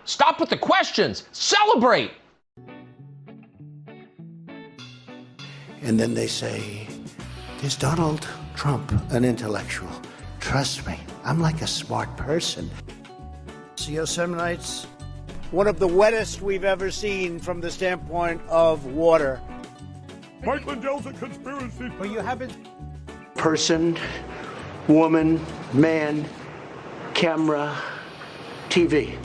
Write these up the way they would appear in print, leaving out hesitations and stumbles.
Stop with the questions. Celebrate. And then they say, is Donald Trump an intellectual? Trust me, I'm like a smart person. Yosemite's one of the wettest we've ever seen from the standpoint of water. Mike Lindell's a conspiracy. But you haven't. Person, woman, man, camera, TV.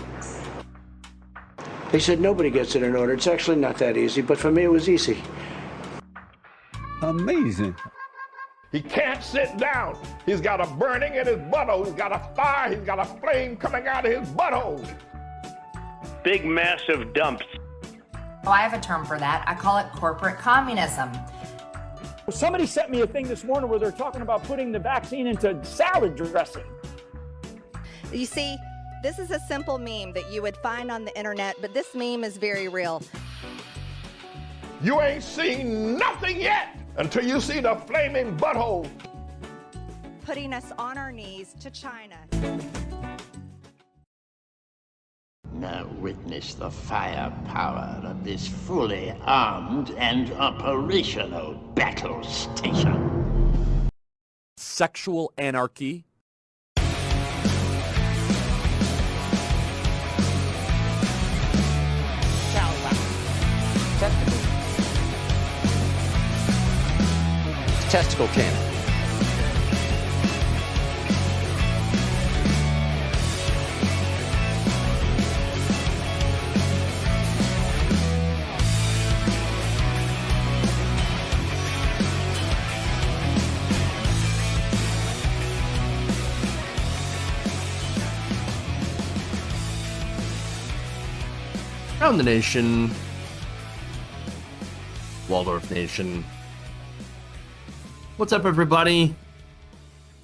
They said nobody gets it in order. It's actually not that easy, but for me it was easy. Amazing. He can't sit down. He's got a burning in his butthole. He's got a fire. He's got a flame coming out of his butthole. Big, massive dumps. Oh, I have a term for that. I call it corporate communism. Somebody sent me a thing this morning where they're talking about putting the vaccine into salad dressing. You see, this is a simple meme that you would find on the internet, but this meme is very real. You ain't seen nothing yet until you see the flaming butthole. Putting us on our knees to China. Now witness the firepower of this fully armed and operational battle station. Sexual anarchy. Testicle cannon. Around the nation, Waldorf Nation. What's up, everybody?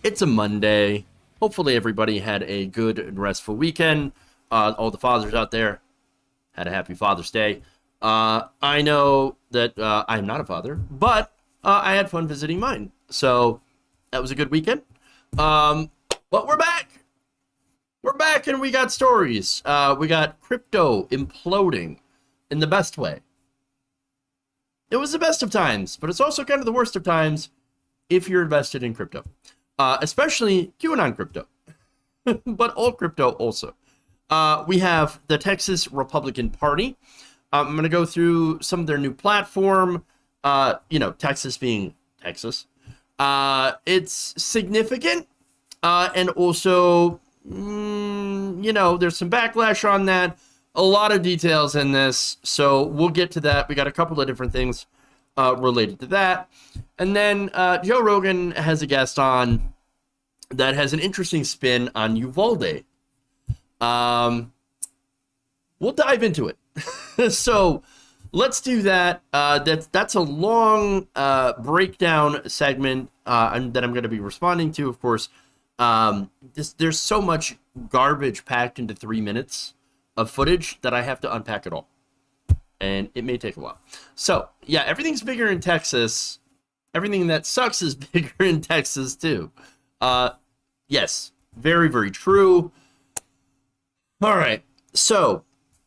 It's a Monday. Hopefully everybody had a good and restful weekend. All the fathers out there had a happy Father's Day. I know that I'm not a father, but I had fun visiting mine. So that was a good weekend. But we're back. We're back and we got stories. We got crypto imploding in the best way. It was the best of times, but it's also kind of the worst of times if you're invested in crypto, especially QAnon crypto, but all crypto also. We have the Texas Republican Party. I'm going to go through some of their new platform, Texas being Texas. It's significant, and also, there's some backlash on that. A lot of details in this, so we'll get to that. We got a couple of different things related to that. And then Joe Rogan has a guest on that has an interesting spin on Uvalde. We'll dive into it. So let's do that. That's a long breakdown segment that I'm going to be responding to, of course. There's so much garbage packed into 3 minutes of footage that I have to unpack it all. And it may take a while. So, yeah, everything's bigger in Texas. Everything that sucks is bigger in Texas, too. Yes, very, very true. All right, so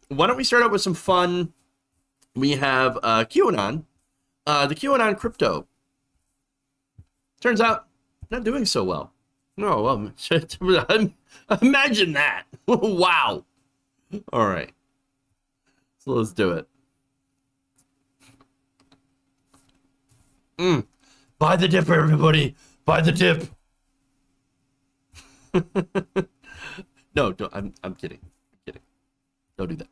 why don't we start out with some fun? We have QAnon, the QAnon crypto. Turns out, not doing so well. No, imagine that. Wow. All right, so let's do it. Buy the dip, everybody. Buy the dip. No, don't, I'm kidding. I'm kidding. Don't do that.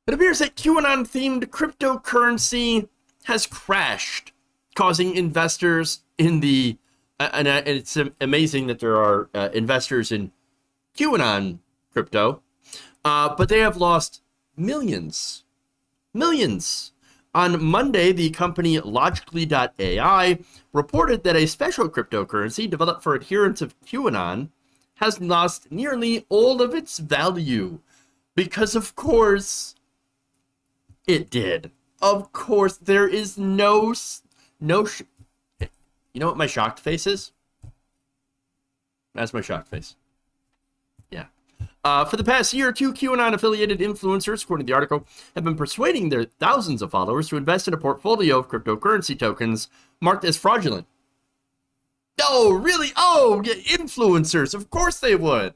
It appears that QAnon-themed cryptocurrency has crashed, causing investors in the... and it's amazing that there are investors in QAnon crypto, but they have lost millions. Millions. On Monday, the company Logically.ai reported that a special cryptocurrency developed for adherents of QAnon has lost nearly all of its value. Because, of course, it did. Of course, there is no you know what my shocked face is? That's my shocked face. Yeah. For the past year, 2 QAnon-affiliated influencers, according to the article, have been persuading their thousands of followers to invest in a portfolio of cryptocurrency tokens marked as fraudulent. Oh, really? Oh, yeah, influencers. Of course they would.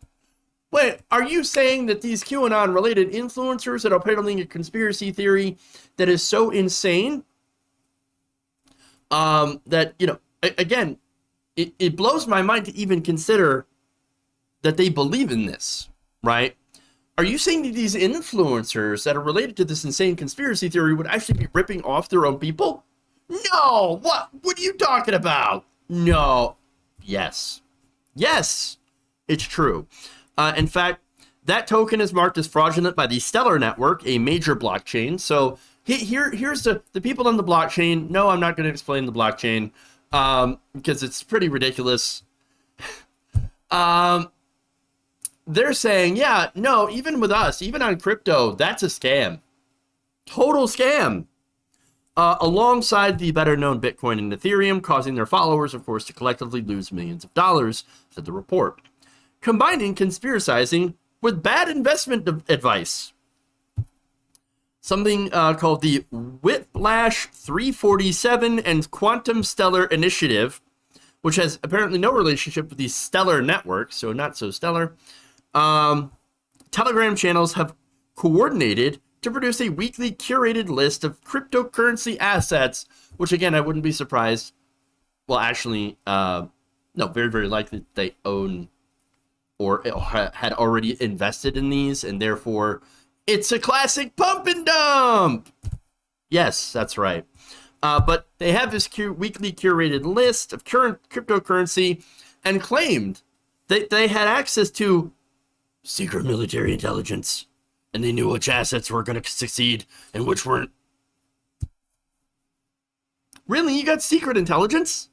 Wait, are you saying that these QAnon-related influencers that are peddling a conspiracy theory that is so insane that, you know, again, it blows my mind to even consider that they believe in this, right? Are you saying that these influencers that are related to this insane conspiracy theory would actually be ripping off their own people? No! What are you talking about? No. Yes. Yes, it's true. In fact, that token is marked as fraudulent by the Stellar Network, a major blockchain. So here's the people on the blockchain. No, I'm not going to explain the blockchain because it's pretty ridiculous. They're saying, yeah, no, even with us, even on crypto, that's a scam. Total scam. Alongside the better-known Bitcoin and Ethereum, causing their followers, of course, to collectively lose millions of dollars, said the report. Combining conspiracizing with bad investment advice. Something called the Whiplash 347 and Quantum Stellar Initiative, which has apparently no relationship with the Stellar Network, so not so stellar. Telegram channels have coordinated to produce a weekly curated list of cryptocurrency assets, which again, I wouldn't be surprised. Well, actually, no, very, very likely they own or had already invested in these, and therefore it's a classic pump and dump. Yes, that's right. But they have this weekly curated list of current cryptocurrency and claimed that they had access to secret military intelligence, and they knew which assets were going to succeed and which weren't. Really? You got secret intelligence?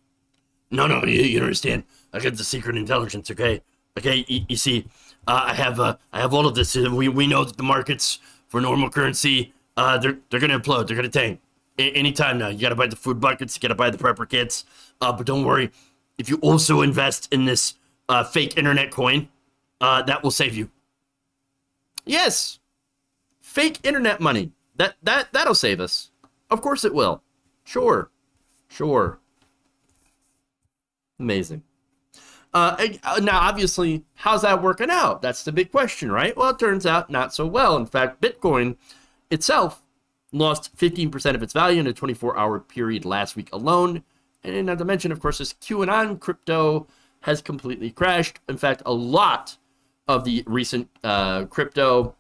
No, you don't understand. I got the secret intelligence, okay? Okay, you see, I have all of this. We know that the markets for normal currency, they're going to implode. They're going to tank. Anytime now. You got to buy the food buckets. You got to buy the prepper kits. But don't worry. If you also invest in this fake internet coin, that will save you. Yes. Fake internet money. That'll save us. Of course it will. Sure. Amazing. Now, obviously, how's that working out? That's the big question, right? Well, it turns out not so well. In fact, Bitcoin itself lost 15% of its value in a 24-hour period last week alone. And not to mention, of course, this QAnon crypto has completely crashed. In fact, a lot of the recent crypto,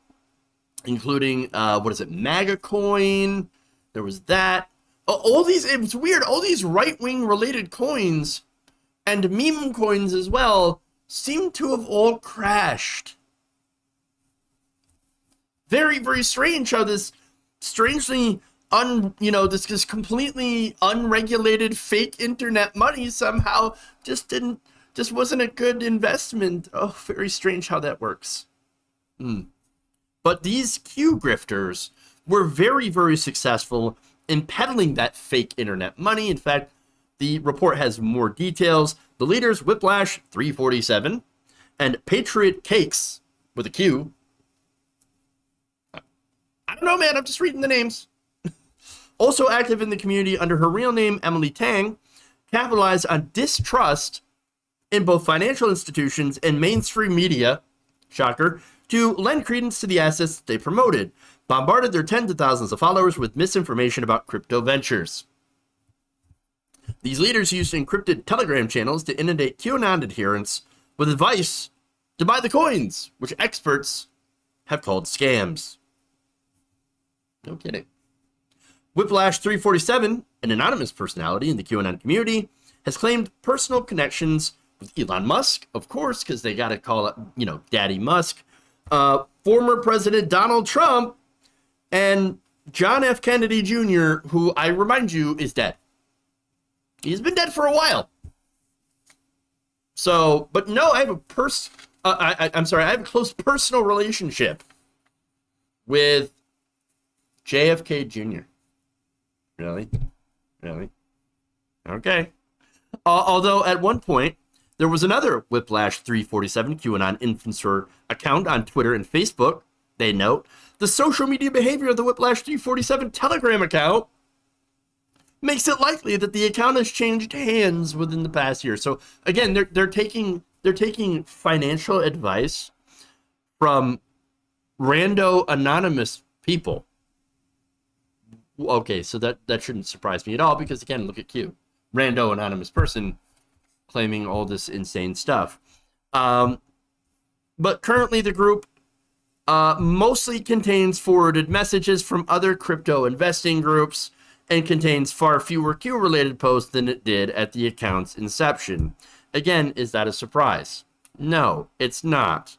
including, MAGA coin, there was that. All these, it's weird, all these right-wing related coins and meme coins as well seem to have all crashed. Very, very strange how this strangely this completely unregulated fake internet money somehow just wasn't a good investment. Oh, very strange how that works. But these Q grifters were very, very successful in peddling that fake internet money. In fact, the report has more details. The leaders, Whiplash 347 and Patriot Cakes with a Q. I don't know, man. I'm just reading the names. Also active in the community under her real name, Emily Tang, capitalized on distrust in both financial institutions and mainstream media, shocker, to lend credence to the assets they promoted, bombarded their tens of thousands of followers with misinformation about crypto ventures. These leaders used encrypted Telegram channels to inundate QAnon adherents with advice to buy the coins, which experts have called scams. No kidding. Whiplash 347, an anonymous personality in the QAnon community, has claimed personal connections with Elon Musk, of course, because they got to call it, Daddy Musk, former President Donald Trump, and John F. Kennedy Jr., who I remind you is dead. He's been dead for a while. So, but no, I have I have a close personal relationship with JFK Jr. Really? Okay. Although at one point, There was another Whiplash 347 QAnon influencer account on Twitter and Facebook. They note the social media behavior of the Whiplash 347 Telegram account makes it likely that the account has changed hands within the past year. So again, they're taking financial advice from rando anonymous people. Okay, so that shouldn't surprise me at all, because again, look at Q. Rando anonymous person claiming all this insane stuff. But currently the group mostly contains forwarded messages from other crypto investing groups and contains far fewer Q-related posts than it did at the account's inception. Again, is that a surprise? No, it's not.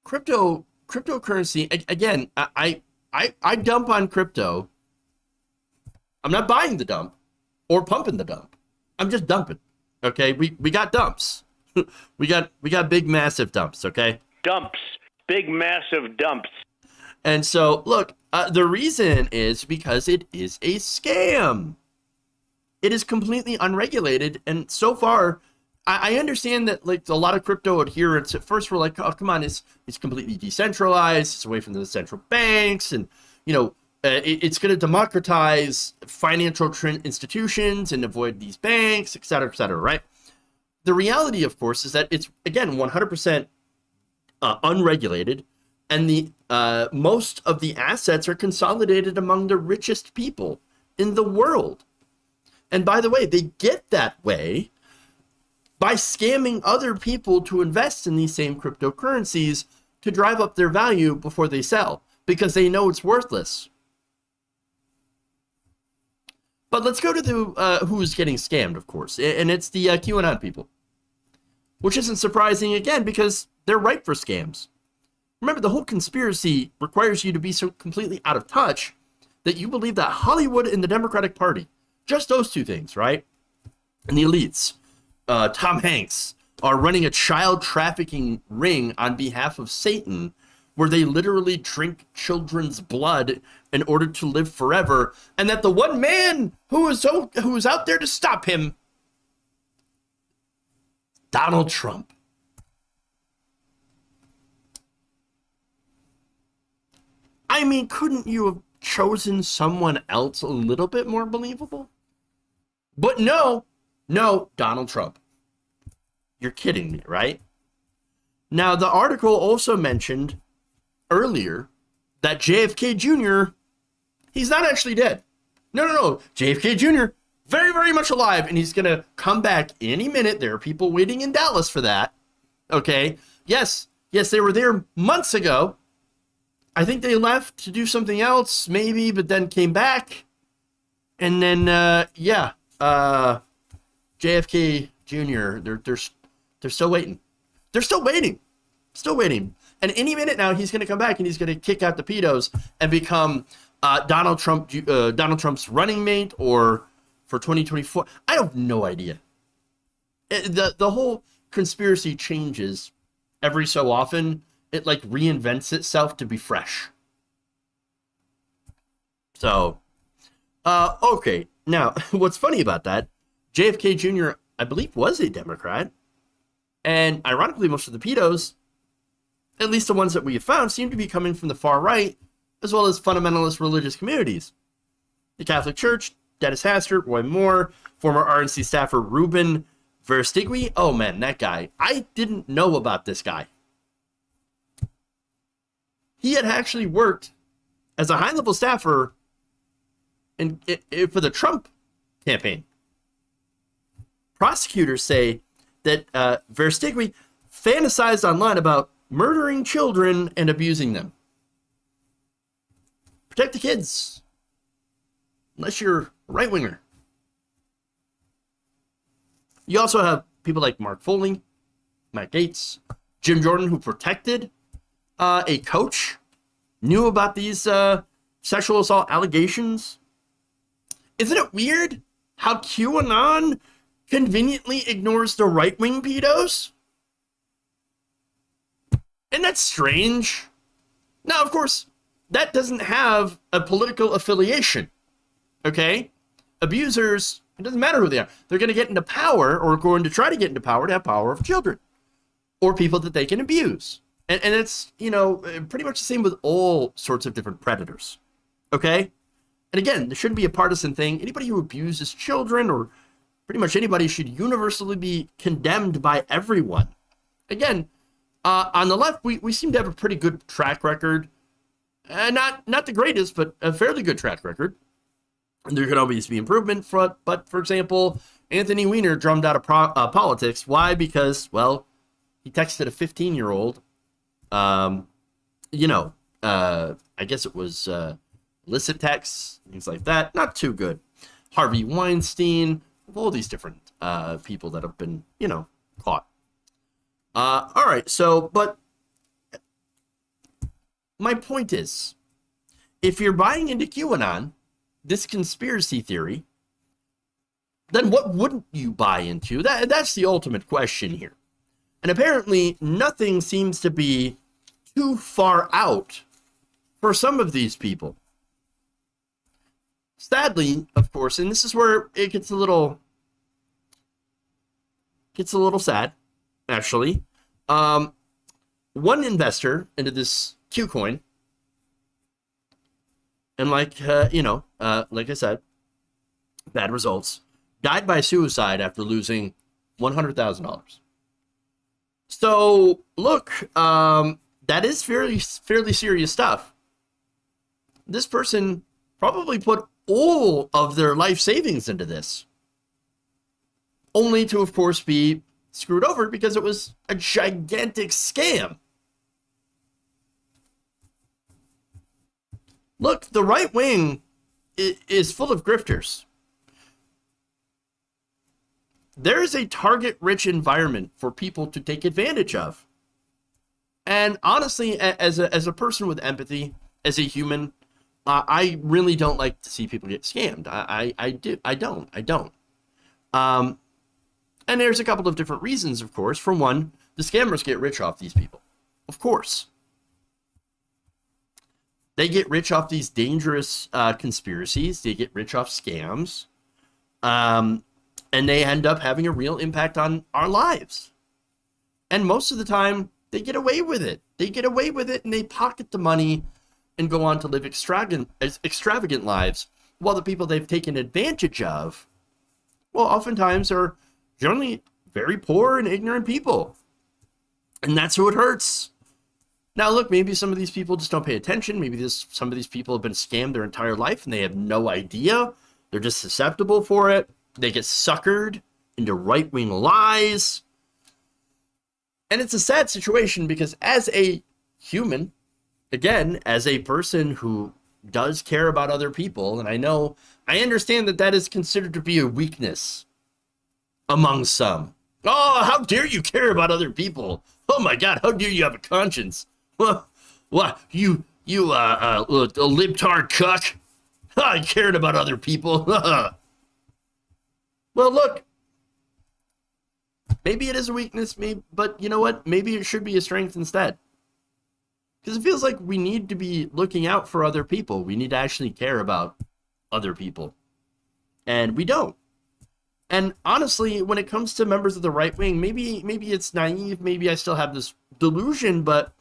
Cryptocurrency, again, I dump on crypto. I'm not buying the dump or pumping the dump. I'm just dumping. Okay, we got dumps. we got big massive dumps. Okay, Dumps. Big massive dumps. and so look, the reason is because it is a scam. It is completely unregulated, and so far, I understand that like a lot of crypto adherents at first were like, oh come on, it's completely decentralized, it's away from the central banks, and you know. It's going to democratize financial institutions and avoid these banks, et cetera, right? The reality, of course, is that it's, again, 100% unregulated, and the most of the assets are consolidated among the richest people in the world. And by the way, they get that way by scamming other people to invest in these same cryptocurrencies to drive up their value before they sell, because they know it's worthless. But let's go to the who's getting scammed, of course, and it's the QAnon people, which isn't surprising, again, because they're ripe for scams. Remember, the whole conspiracy requires you to be so completely out of touch that you believe that Hollywood and the Democratic Party, just those two things, right, and the elites, Tom Hanks, are running a child trafficking ring on behalf of Satan, where they literally drink children's blood in order to live forever, and that the one man who is out there to stop him, Donald Trump. I mean, couldn't you have chosen someone else a little bit more believable? But no, Donald Trump. You're kidding me, right? Now, the article also mentioned earlier that JFK Jr., he's not actually dead. No. JFK Jr., very, very much alive, and he's going to come back any minute. There are people waiting in Dallas for that. Okay? Yes, they were there months ago. I think they left to do something else, maybe, but then came back. And then, JFK Jr., they're still waiting. They're still waiting. And any minute now, he's going to come back and he's going to kick out the pedos and become Donald Trump's running mate, or for 2024. I have no idea. The whole conspiracy changes every so often. It like reinvents itself to be fresh. So, okay. Now, what's funny about that, JFK Jr., I believe, was a Democrat. And ironically, most of the pedos, at least the ones that we have found, seem to be coming from the far right, as well as fundamentalist religious communities. The Catholic Church, Dennis Hastert, Roy Moore, former RNC staffer Ruben Verstigui. Oh man, that guy. I didn't know about this guy. He had actually worked as a high-level staffer for the Trump campaign. Prosecutors say that Verstigui fantasized online about murdering children and abusing them. Protect the kids. Unless you're a right-winger. You also have people like Mark Foley, Matt Gaetz, Jim Jordan, who protected a coach, knew about these sexual assault allegations. Isn't it weird how QAnon conveniently ignores the right-wing pedos? Isn't that strange? Now, of course, that doesn't have a political affiliation, okay? Abusers It doesn't matter who they are. They're going to get into power, or going to try to get into power, to have power over children or people that they can abuse. And it's, pretty much the same with all sorts of different predators. Okay? And again, there shouldn't be a partisan thing. Anybody who abuses children, or pretty much anybody, should universally be condemned by everyone. Again, on the left, we seem to have a pretty good track record. Not the greatest, but a fairly good track record. And there could always be improvement. But for example, Anthony Weiner drummed out of politics. Why? Because, well, he texted a 15-year-old. I guess it was illicit texts, things like that. Not too good. Harvey Weinstein, all these different people that have been, caught. All right, but my point is, if you're buying into QAnon, this conspiracy theory, then what wouldn't you buy into? That's the ultimate question here. And apparently, nothing seems to be too far out for some of these people. Sadly, of course, and this is where it gets a little sad, actually. One investor into this Qcoin, and like I said, bad results, died by suicide after losing $100,000. So look, that is fairly serious stuff. This person probably put all of their life savings into this, only to, of course, be screwed over because it was a gigantic scam. Look, the right wing is full of grifters. There is a target-rich environment for people to take advantage of. And honestly, as a person with empathy, as a human, I really don't like to see people get scammed. I don't. And there's a couple of different reasons, of course. For one, the scammers get rich off these people. Of course. They get rich off these dangerous conspiracies. They get rich off scams. And they end up having a real impact on our lives. And most of the time, they get away with it. They get away with it and they pocket the money and go on to live extravagant lives, while the people they've taken advantage of, well, oftentimes are generally very poor and ignorant people. And that's who it hurts. Now, look, maybe some of these people just don't pay attention. Maybe some of these people have been scammed their entire life and they have no idea. They're just susceptible for it. They get suckered into right-wing lies. And it's a sad situation because as a human, again, as a person who does care about other people, and I understand that is considered to be a weakness among some. Oh, how dare you care about other people? Oh my God, how dare you have a conscience? What, you a libtard cuck? I cared about other people. Well, look, maybe it is a weakness, but you know what? Maybe it should be a strength instead. Because it feels like we need to be looking out for other people. We need to actually care about other people. And we don't. And honestly, when it comes to members of the right wing, maybe it's naive, maybe I still have this delusion, but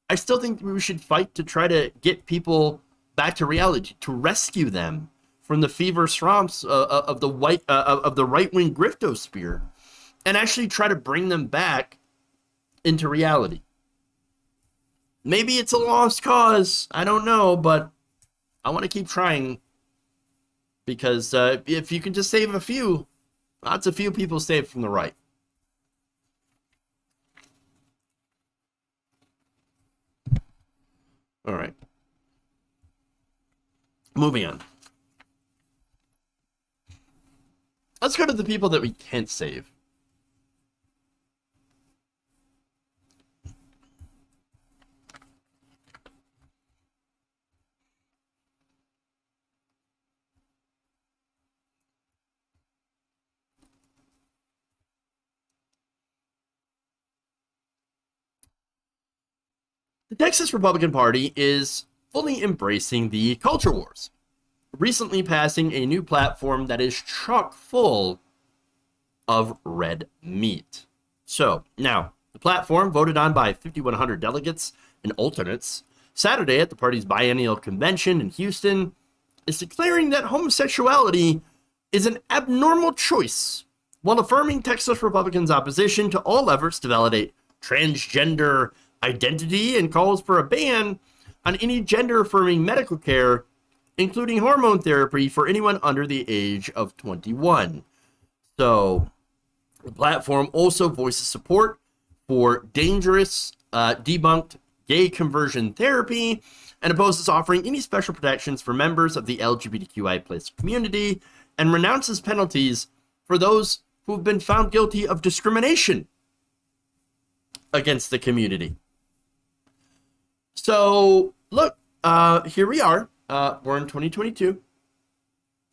I still think we should fight to try to get people back to reality, to rescue them from the fever swamps of the right-wing griftosphere, and actually try to bring them back into reality. Maybe it's a lost cause, I don't know, but I want to keep trying, because if you can just save a few, lots of few people saved from the right. All right. Moving on. Let's go to the people that we can't save. The Texas Republican Party is fully embracing the culture wars. recently passing a new platform that is chock full of red meat. So, now, the platform, voted on by 5,100 delegates and alternates, Saturday at the party's biennial convention in Houston, is declaring that homosexuality is an abnormal choice, while affirming Texas Republicans' opposition to all efforts to validate transgender identity and calls for a ban on any gender-affirming medical care, including hormone therapy for anyone under the age of 21. So, the platform also voices support for dangerous, debunked gay conversion therapy and opposes offering any special protections for members of the LGBTQI+ community and renounces penalties for those who have been found guilty of discrimination against the community. So, look, here we are. We're in 2022,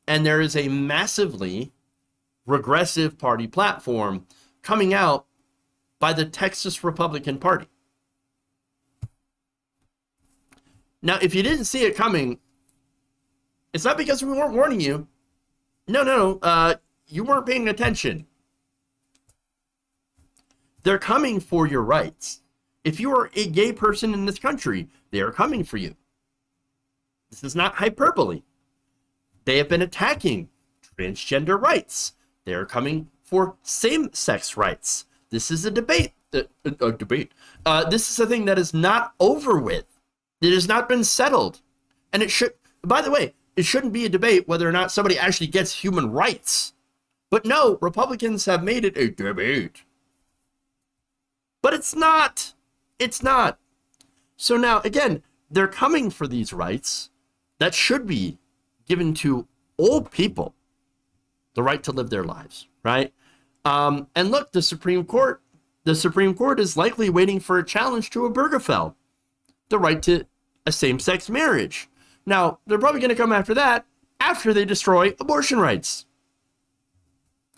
and there is a massively regressive party platform coming out by the Texas Republican Party. Now, if you didn't see it coming, it's not because we weren't warning you. No, you weren't paying attention. They're coming for your rights. If you are a gay person in this country, they are coming for you. This is not hyperbole. They have been attacking transgender rights. They are coming for same-sex rights. This is a debate. This is a thing that is not over with. It has not been settled. And it should, by the way, it shouldn't be a debate whether or not somebody actually gets human rights. But no, Republicans have made it a debate. But it's not. It's not. So now, again, they're coming for these rights that should be given to all people. The right to live their lives, right? And look, the Supreme Court is likely waiting for a challenge to Obergefell, the right to a same-sex marriage. Now, they're probably going to come after that after they destroy abortion rights.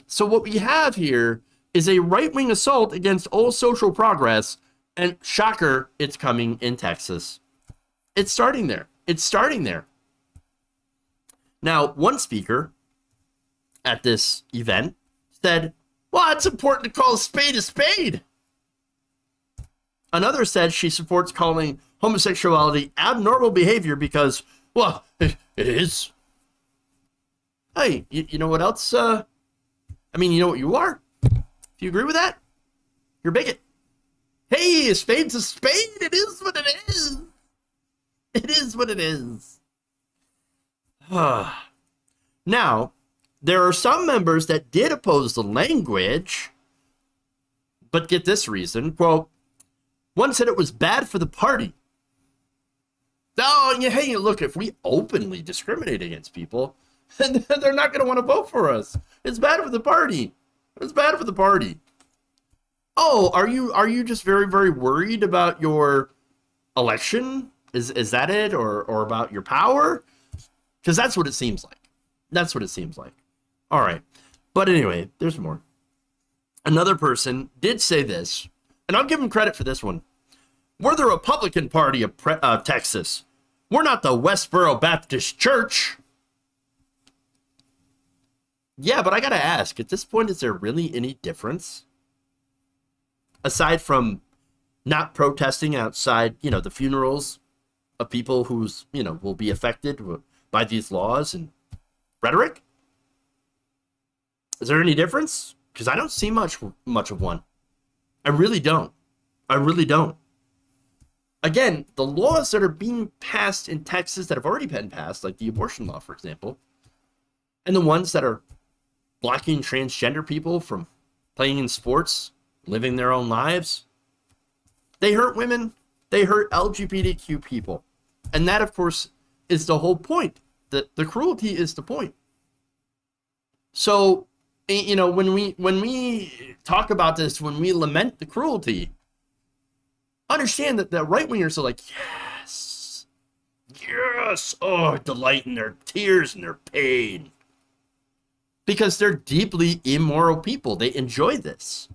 So what we have here is a right-wing assault against all social progress, and shocker, it's coming in Texas. It's starting there. It's starting there. Now, one speaker at this event said, well, it's important to call a spade a spade. Another said she supports calling homosexuality abnormal behavior because, well, it is. Hey, you know what else? You know what you are? If you agree with that, you're a bigot. Hey, a spade's a spade. It is what it is. It is what it is. Now, there are some members that did oppose the language, but get this reason. Quote, one said it was bad for the party. Oh, hey, look, if we openly discriminate against people, then they're not going to want to vote for us. It's bad for the party. It's bad for the party. Oh, are you just very, very worried about your election? Is that it? Or about your power? Because that's what it seems like. That's what it seems like. All right. But anyway, there's more. Another person did say this, and I'll give him credit for this one. We're the Republican Party of Texas. We're not the Westboro Baptist Church. Yeah, but I got to ask, at this point, is there really any difference? Aside from not protesting outside, the funerals of people who's, will be affected by these laws and rhetoric? Is there any difference? Because I don't see much of one. I really don't. Again, the laws that are being passed in Texas that have already been passed, like the abortion law, for example, and the ones that are blocking transgender people from playing in sports, living their own lives, they hurt women, they hurt LGBTQ people. And that, of course, is the whole point. The cruelty is the point. So, when we talk about this, when we lament the cruelty, understand that the right-wingers are like, yes, oh, delight in their tears and their pain. Because they're deeply immoral people. They enjoy this.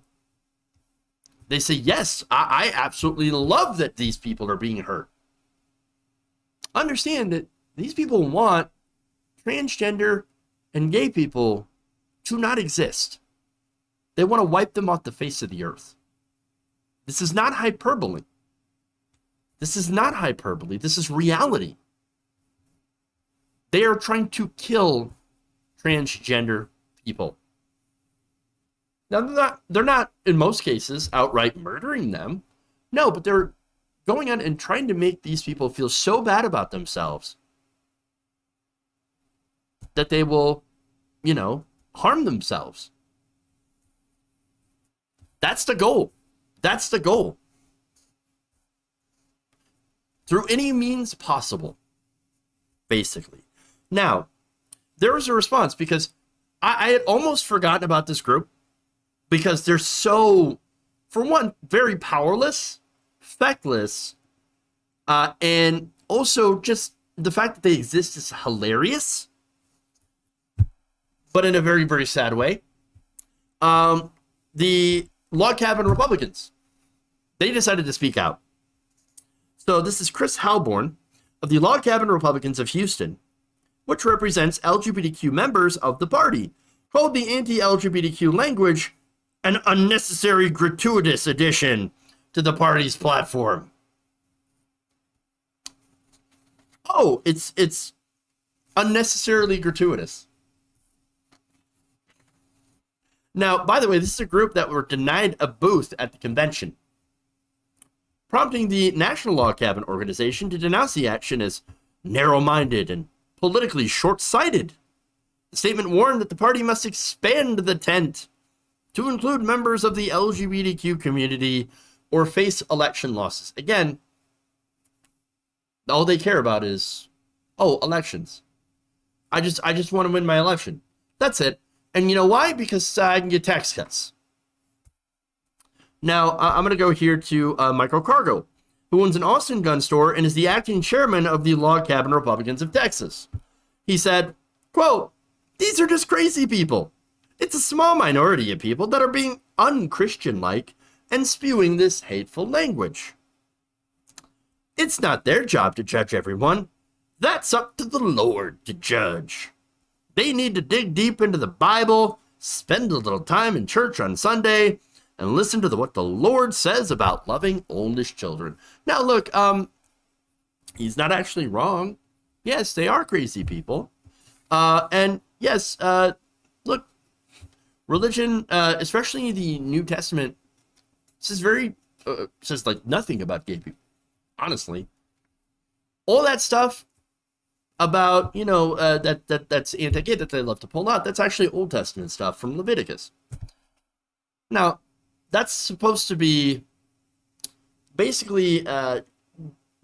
They say, yes, I absolutely love that these people are being hurt. Understand that these people want transgender and gay people to not exist. They want to wipe them off the face of the earth. This is not hyperbole. This is not hyperbole. This is reality. They are trying to kill transgender people. Now, they're not, in most cases, outright murdering them. No, but they're going on and trying to make these people feel so bad about themselves that they will, harm themselves. That's the goal. That's the goal. Through any means possible, basically. Now, there was a response because I had almost forgotten about this group because they're so, for one, very powerless, feckless, and also just the fact that they exist is hilarious, but in a very, very sad way. The log cabin Republicans, they decided to speak out. So this is Chris Halborn of the Log Cabin Republicans of Houston, which represents LGBTQ members of the party, called the anti-LGBTQ language an unnecessary gratuitous addition to the party's platform. Oh, it's unnecessarily gratuitous. Now, by the way, this is a group that were denied a booth at the convention, prompting the National Log Cabin Organization to denounce the action as narrow-minded and politically short-sighted. The statement warned that the party must expand the tent to include members of the LGBTQ community or face election losses. Again, all they care about is, elections. I just want to win my election. That's it. And you know why? Because I can get tax cuts. Now, I'm going to go here to Michael Cargo, who owns an Austin gun store and is the acting chairman of the Log Cabin Republicans of Texas. He said, quote, "These are just crazy people. It's a small minority of people that are being un-Christian-like and spewing this hateful language. It's not their job to judge everyone. That's up to the Lord to judge. They need to dig deep into the Bible, spend a little time in church on Sunday, and listen to what the Lord says about loving oldish children." Now, look, he's not actually wrong. Yes, they are crazy people. And yes, look, religion, especially the New Testament, says like nothing about gay people, honestly. All that stuff about, that's anti-gay that they love to pull out, that's actually Old Testament stuff from Leviticus. Now, that's supposed to be basically the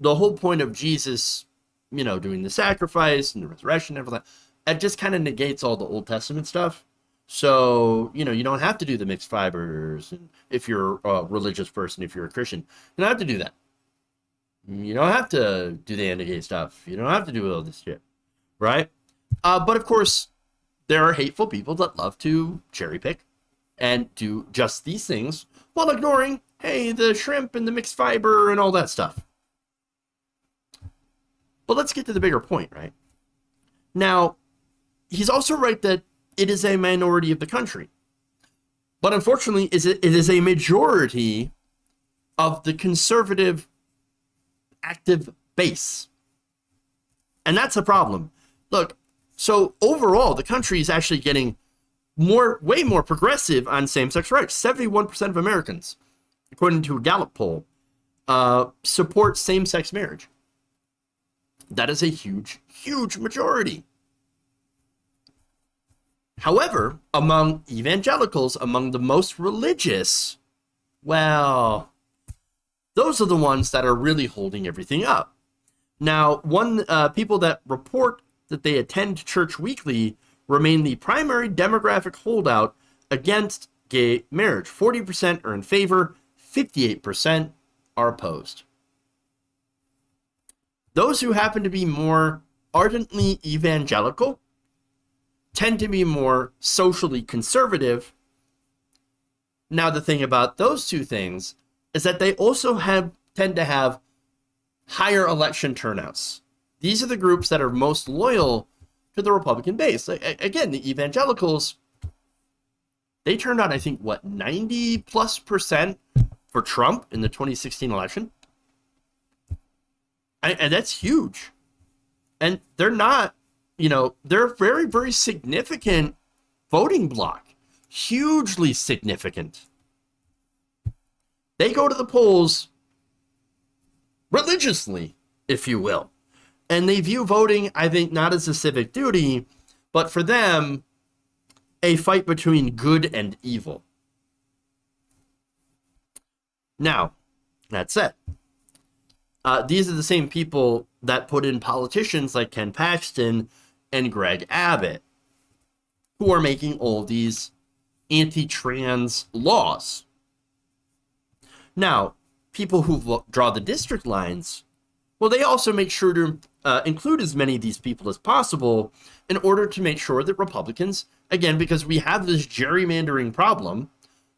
whole point of Jesus, doing the sacrifice and the resurrection and everything. It just kind of negates all the Old Testament stuff. So, you don't have to do the mixed fibers if you're a religious person, if you're a Christian. You don't have to do that. You don't have to do the anti-gay stuff. You don't have to do all this shit, right? But of course, there are hateful people that love to cherry pick and do just these things while ignoring, hey, the shrimp and the mixed fiber and all that stuff. But let's get to the bigger point, right? Now, he's also right that it is a minority of the country. But unfortunately, it is a majority of the conservative active base. And that's a problem. Look, so overall, the country is actually getting way more progressive on same-sex rights. 71% of Americans, according to a Gallup poll, support same-sex marriage. That is a huge, huge majority. However, among evangelicals, among the most religious, well, those are the ones that are really holding everything up. Now, people that report that they attend church weekly remain the primary demographic holdout against gay marriage. 40% are in favor, 58% are opposed. Those who happen to be more ardently evangelical tend to be more socially conservative. Now, the thing about those two things is that they also tend to have higher election turnouts. These are the groups that are most loyal to the Republican base. Again, the evangelicals, they turned out, I think, 90+% for Trump in the 2016 election. And that's huge. And they're not, they're a very, very significant voting bloc. Hugely significant. They go to the polls religiously, if you will. And they view voting, I think, not as a civic duty, but for them, a fight between good and evil. Now, that said, these are the same people that put in politicians like Ken Paxton and Greg Abbott, who are making all these anti-trans laws. Now, people who draw the district lines, well, they also make sure to include as many of these people as possible in order to make sure that Republicans, again, because we have this gerrymandering problem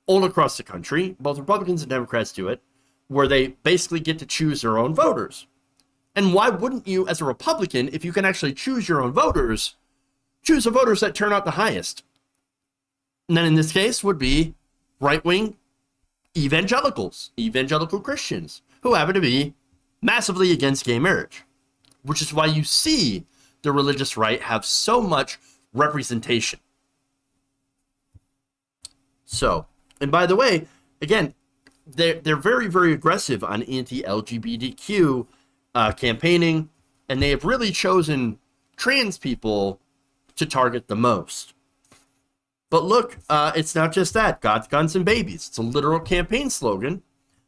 all across the country, both Republicans and Democrats do it, where they basically get to choose their own voters. And why wouldn't you, as a Republican, if you can actually choose your own voters, choose the voters that turn out the highest? And then in this case would be right-wing evangelicals, evangelical Christians, who happen to be massively against gay marriage, which is why you see the religious right have so much representation. So, and by the way, again, they're very, very aggressive on anti-LGBTQ campaigning, and they have really chosen trans people to target the most. But look, it's not just that. God, guns, and babies. It's a literal campaign slogan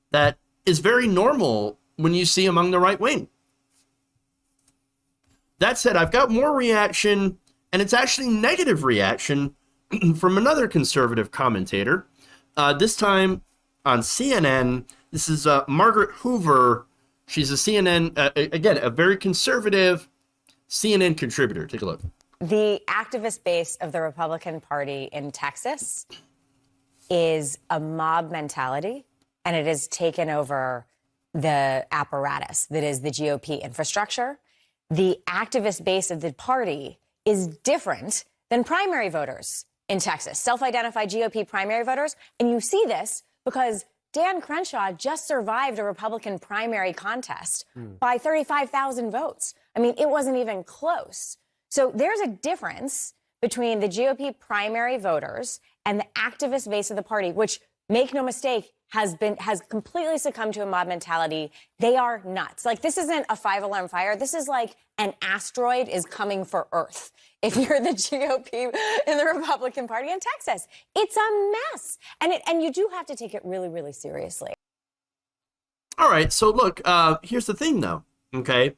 that is very normal when you see among the right wing. That said, I've got more reaction, and it's actually negative reaction from another conservative commentator. This time on CNN. This is Margaret Hoover. She's a CNN, again, a very conservative CNN contributor. Take a look. The activist base of the Republican Party in Texas is a mob mentality, and it has taken over the apparatus that is the GOP infrastructure. The activist base of the party is different than primary voters in Texas, self-identified GOP primary voters. And you see this because Dan Crenshaw just survived a Republican primary contest by 35,000 votes. I mean, it wasn't even close. So there's a difference between the GOP primary voters and the activist base of the party, which, make no mistake, has completely succumbed to a mob mentality. They are nuts. Like, this isn't a 5-alarm fire. This is like an asteroid is coming for Earth. If you're the GOP in the Republican Party in Texas, it's a mess. And you do have to take it really, really seriously. All right. So look, here's the thing though. Okay.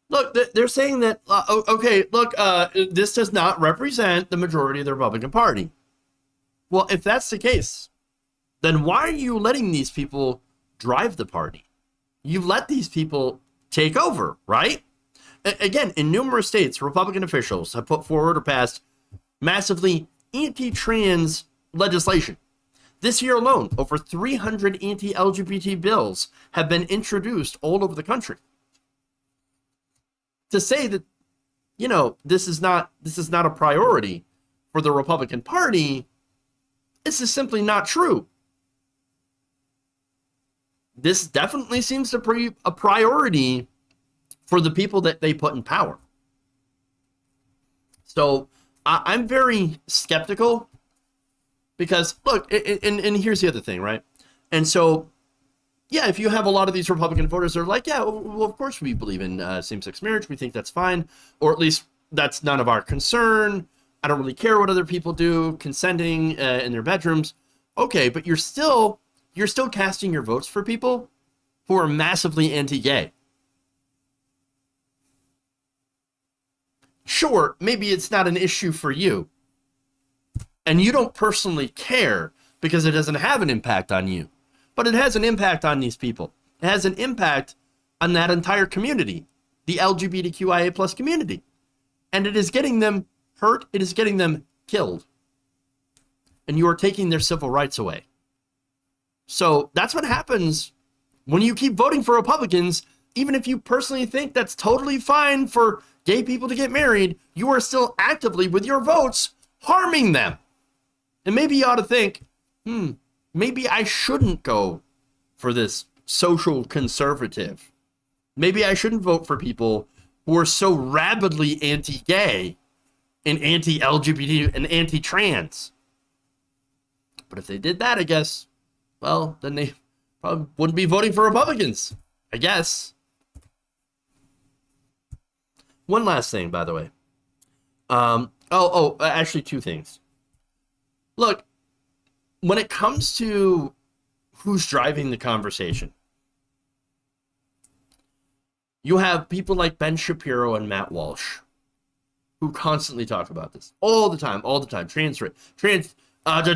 Look, they're saying that, okay, look, this does not represent the majority of the Republican Party. Well, if that's the case, then why are you letting these people drive the party? You've let these people take over, right? Again, in numerous states, Republican officials have put forward or passed massively anti-trans legislation. This year alone, over 300 anti-LGBT bills have been introduced all over the country. To say that, you know, this is not a priority for the Republican Party, this is simply not true. This definitely seems to be a priority for the people that they put in power. So I'm very skeptical because, look, and here's the other thing, right? And so, yeah, if you have a lot of these Republican voters that are like, yeah, well, of course we believe in same-sex marriage. We think that's fine, or at least that's none of our concern. I don't really care what other people do, consenting in their bedrooms. Okay, but you're still casting your votes for people who are massively anti-gay. Sure, maybe it's not an issue for you, and you don't personally care because it doesn't have an impact on you, but it has an impact on these people. It has an impact on that entire community, the LGBTQIA plus community, and it is getting them hurt. It is getting them killed, and you are taking their civil rights away. So that's what happens when you keep voting for Republicans, even if you personally think that's totally fine for gay people to get married, you are still actively, with your votes, harming them. And maybe you ought to think, maybe I shouldn't go for this social conservative. Maybe I shouldn't vote for people who are so rabidly anti-gay and anti-LGBT and anti-trans. But if they did that, I guess, well, then they probably wouldn't be voting for Republicans, I guess. One last thing, by the way. Actually, two things. Look, when it comes to who's driving the conversation, you have people like Ben Shapiro and Matt Walsh, who constantly talk about this all the time, the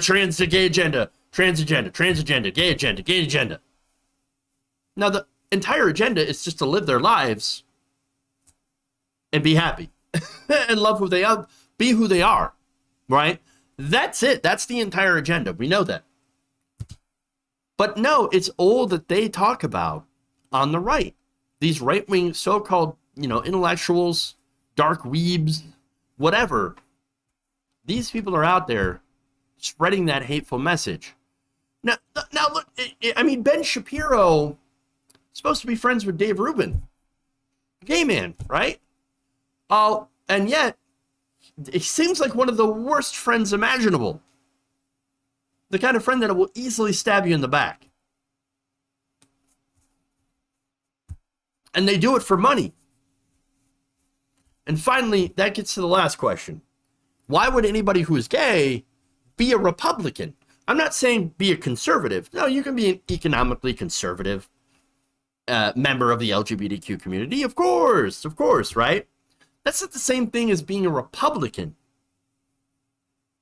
trans to gay agenda, trans agenda, gay agenda. Now, the entire agenda is just to live their lives and be happy and love who they are, be who they are, right? That's it. That's the entire agenda. We know that. But no, it's all that they talk about on the right. These right-wing so-called, intellectuals, dark weebs, whatever. These people are out there spreading that hateful message. Now look, Ben Shapiro is supposed to be friends with Dave Rubin, gay man, right? Oh, and yet it seems like one of the worst friends imaginable. The kind of friend that will easily stab you in the back. And they do it for money. And finally, that gets to the last question. Why would anybody who is gay be a Republican? I'm not saying be a conservative. No, you can be an economically conservative member of the LGBTQ community. Of course, right? That's not the same thing as being a Republican.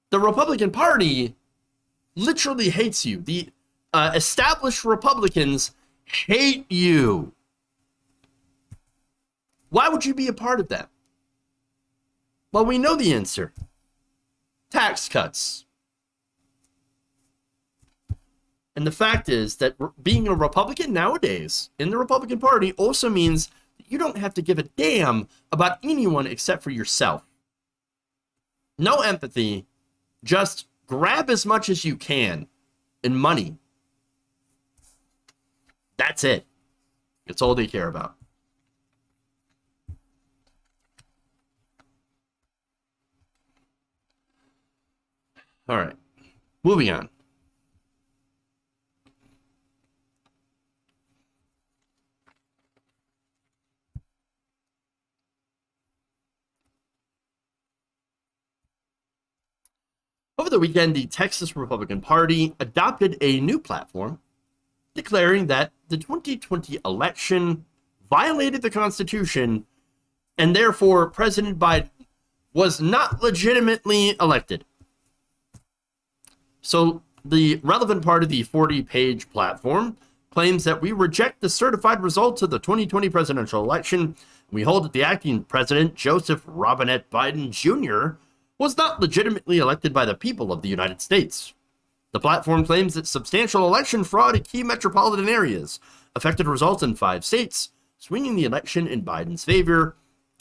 The Republican Party literally hates you. The established Republicans hate you. Why would you be a part of that? Well, we know the answer. Tax cuts. And the fact is that being a Republican nowadays in the Republican Party also means that you don't have to give a damn about anyone except for yourself. No empathy, just grab as much as you can in money. That's it. It's all they care about. All right, moving on. Over the weekend, the Texas Republican Party adopted a new platform declaring that the 2020 election violated the Constitution and therefore President Biden was not legitimately elected. So the relevant part of the 40-page platform claims that we reject the certified results of the 2020 presidential election. We hold that the acting president, Joseph Robinette Biden Jr., was not legitimately elected by the people of the United States. The platform claims that substantial election fraud in key metropolitan areas affected results in 5 states, swinging the election in Biden's favor.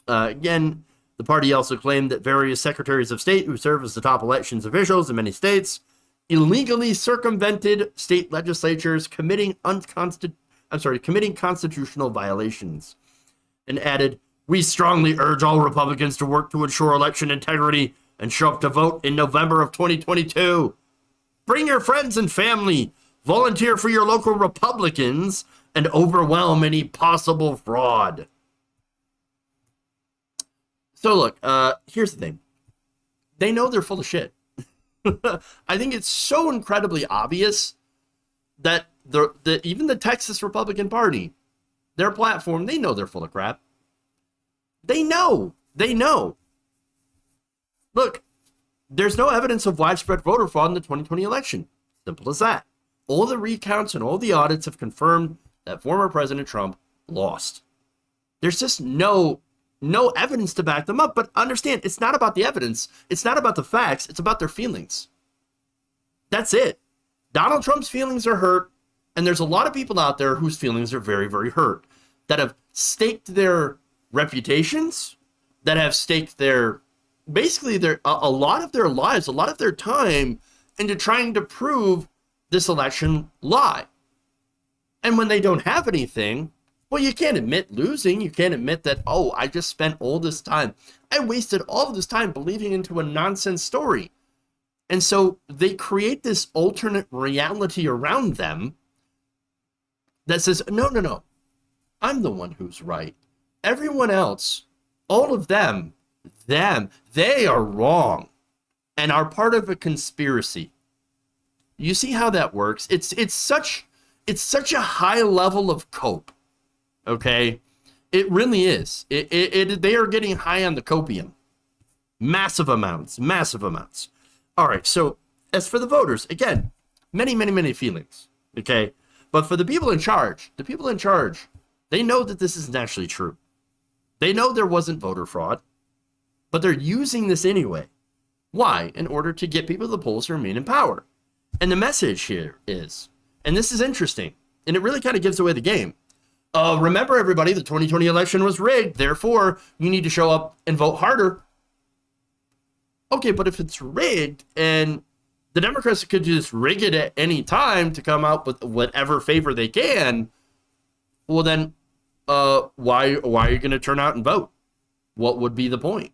Again, the party also claimed that various secretaries of state who serve as the top elections officials in many states illegally circumvented state legislatures, committing constitutional violations, and added, "We strongly urge all Republicans to work to ensure election integrity and show up to vote in November of 2022. Bring your friends and family, volunteer for your local Republicans, and overwhelm any possible fraud." So look, here's the thing. They know they're full of shit. I think it's so incredibly obvious that even the Texas Republican Party, their platform, they know they're full of crap. They know. Look, there's no evidence of widespread voter fraud in the 2020 election. Simple as that. All the recounts and all the audits have confirmed that former President Trump lost. There's just no evidence to back them up. But understand, it's not about the evidence. It's not about the facts. It's about their feelings. That's it. Donald Trump's feelings are hurt. And there's a lot of people out there whose feelings are very, very hurt, that have staked their reputations that have staked basically a lot of their lives, a lot of their time into trying to prove this election lie. And when they don't have anything, well, you can't admit losing. You can't admit that, oh, I just spent all this time. I wasted all of this time believing into a nonsense story. And so they create this alternate reality around them that says, no, I'm the one who's right. Everyone else, all of them, they are wrong and are part of a conspiracy. You see how that works? It's such a high level of cope. Okay? It really is. They are getting high on the copium. Massive amounts. All right, so as for the voters, again, many feelings. Okay? But for the people in charge, they know that this isn't actually true. They know there wasn't voter fraud, but they're using this anyway. Why? In order to get people to the polls to remain in power. And the message here is, and this is interesting, and it really kind of gives away the game. Remember, everybody, the 2020 election was rigged. Therefore, you need to show up and vote harder. Okay, but if it's rigged and the Democrats could just rig it at any time to come out with whatever favor they can, well then, why are you going to turn out and vote? What would be the point?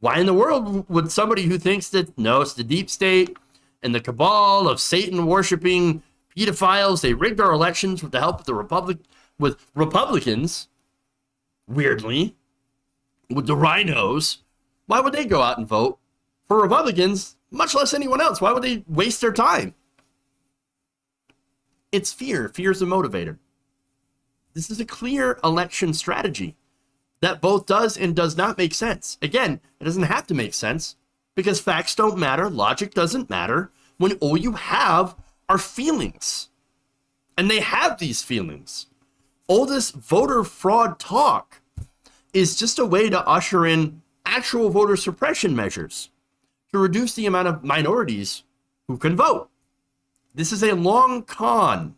Why in the world would somebody who thinks that, no, it's the deep state and the cabal of Satan-worshiping pedophiles, they rigged our elections with the help of Republicans, weirdly, with the rhinos, why would they go out and vote for Republicans, much less anyone else? Why would they waste their time? It's fear. Fear is a motivator. This is a clear election strategy that both does and does not make sense. Again, it doesn't have to make sense because facts don't matter. Logic doesn't matter when all you have are feelings. And they have these feelings. All this voter fraud talk is just a way to usher in actual voter suppression measures to reduce the amount of minorities who can vote. This is a long con.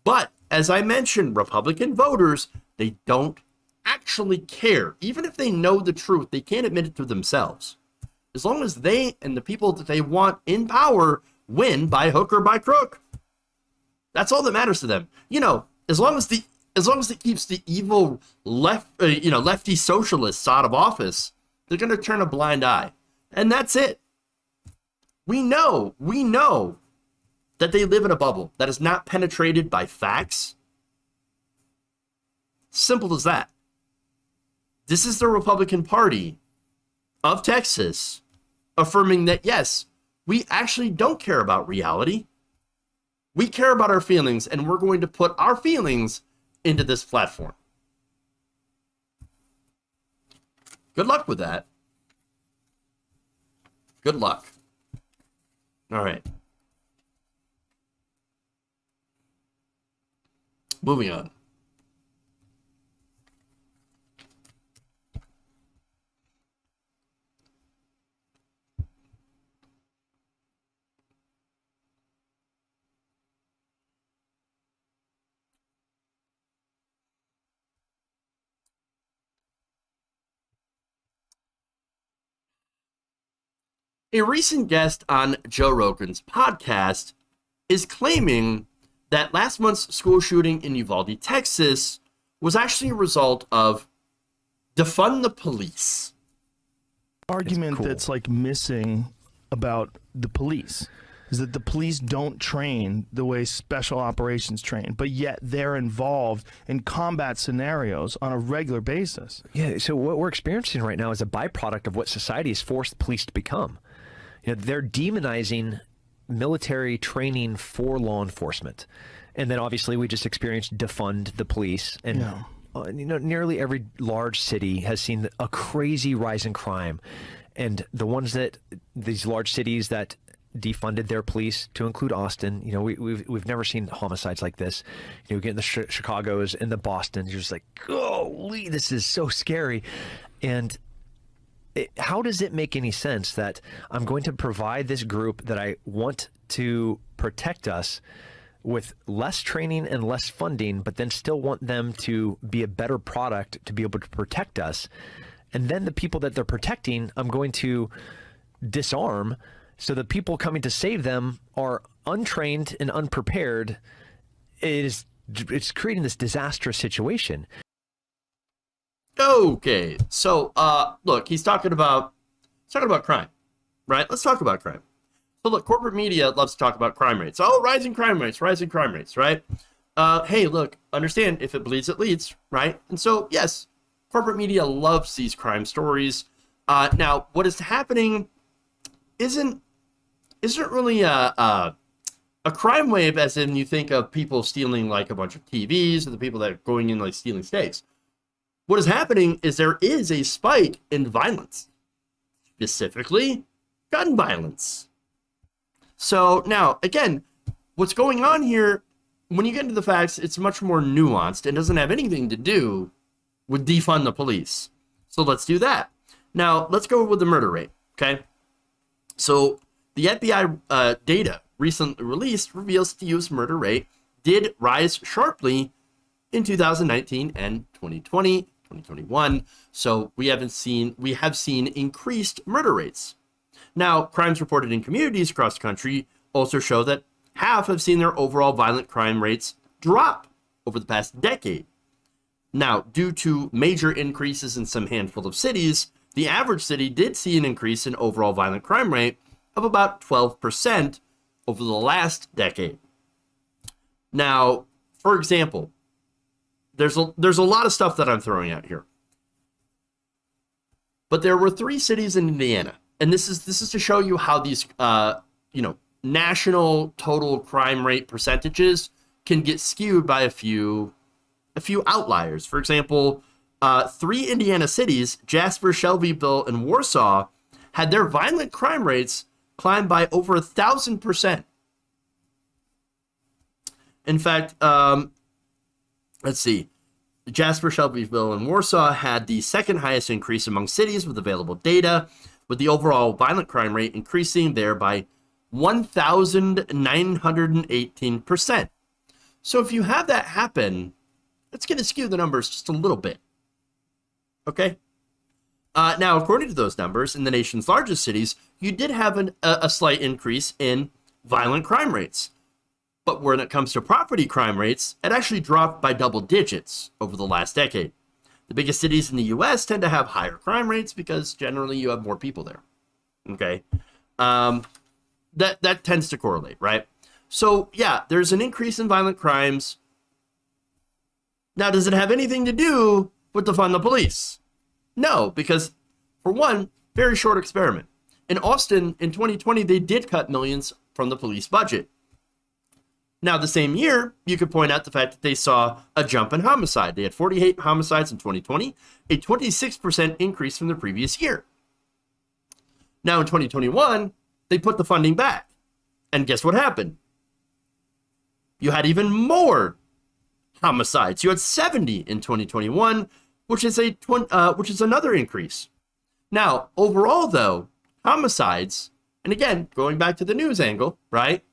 But as I mentioned, Republican voters, they don't actually care. Even if they know the truth, they can't admit it to themselves. As long as they and the people that they want in power win by hook or by crook, that's all that matters to them. You know, as long as it keeps the evil lefty socialists out of office, they're going to turn a blind eye. And that's it. We know that they live in a bubble that is not penetrated by facts. Simple as that. This is the Republican Party of Texas affirming that, yes, we actually don't care about reality. We care about our feelings, and we're going to put our feelings into this platform. Good luck with that. Good luck. All right. Moving on. A recent guest on Joe Rogan's podcast is claiming that last month's school shooting in Uvalde, Texas, was actually a result of defund the police. Argument that's like missing about the police is that the police don't train the way special operations train, but yet they're involved in combat scenarios on a regular basis. Yeah, so what we're experiencing right now is a byproduct of what society has forced police to become. You know, they're demonizing military training for law enforcement. And then obviously we just experienced defund the police. And nearly every large city has seen a crazy rise in crime. And the ones that, these large cities that defunded their police, to include Austin, you know, we've never seen homicides like this. You know, getting the Chicago's and the Bostons, you're just like, holy, this is so scary. And how does it make any sense that I'm going to provide this group that I want to protect us with less training and less funding, but then still want them to be a better product to be able to protect us. And then the people that they're protecting, I'm going to disarm. So the people coming to save them are untrained and unprepared. It's creating this disastrous situation. Okay, so look, he's talking about crime, right? Let's talk about crime. So look, corporate media loves to talk about crime rates. Oh, rising crime rates, right? Hey, look, understand, if it bleeds, it leads, right? And so, yes, corporate media loves these crime stories. Now, what is happening isn't really a crime wave, as in you think of people stealing like a bunch of TVs, or the people that are going in like stealing steaks. What is happening is there is a spike in violence, specifically gun violence. So now, again, what's going on here, when you get into the facts, it's much more nuanced and doesn't have anything to do with defund the police. So let's do that. Now, let's go with the murder rate, okay? So the FBI data recently released reveals the U.S. murder rate did rise sharply in 2019 and 2020, 2021. So we have seen increased murder rates. Now, crimes reported in communities across the country also show that half have seen their overall violent crime rates drop over the past decade. Now, due to major increases in some handful of cities, the average city did see an increase in overall violent crime rate of about 12% over the last decade. Now, for example, there's a lot of stuff that I'm throwing out here. But there were 3 cities in Indiana, and this is to show you how these national total crime rate percentages can get skewed by a few outliers. For example, 3 Indiana cities, Jasper, Shelbyville, and Warsaw, had their violent crime rates climb by over 1,000%. In fact, let's see. Jasper, Shelbyville, and Warsaw had the second highest increase among cities with available data, with the overall violent crime rate increasing there by 1,918%. So if you have that happen, it's going to skew the numbers just a little bit. Okay? Now, according to those numbers, in the nation's largest cities, you did have a slight increase in violent crime rates. But when it comes to property crime rates, it actually dropped by double digits over the last decade. The biggest cities in the U.S. tend to have higher crime rates because generally you have more people there. Okay? That tends to correlate, right? So, yeah, there's an increase in violent crimes. Now, does it have anything to do with defund the police? No, because, for one, very short experiment. In Austin, in 2020, they did cut millions from the police budget. Now, the same year, you could point out the fact that they saw a jump in homicide. They had 48 homicides in 2020, a 26% increase from the previous year. Now, in 2021, they put the funding back. And guess what happened? You had even more homicides. You had 70 in 2021, which is another increase. Now, overall, though, homicides, and again, going back to the news angle, right?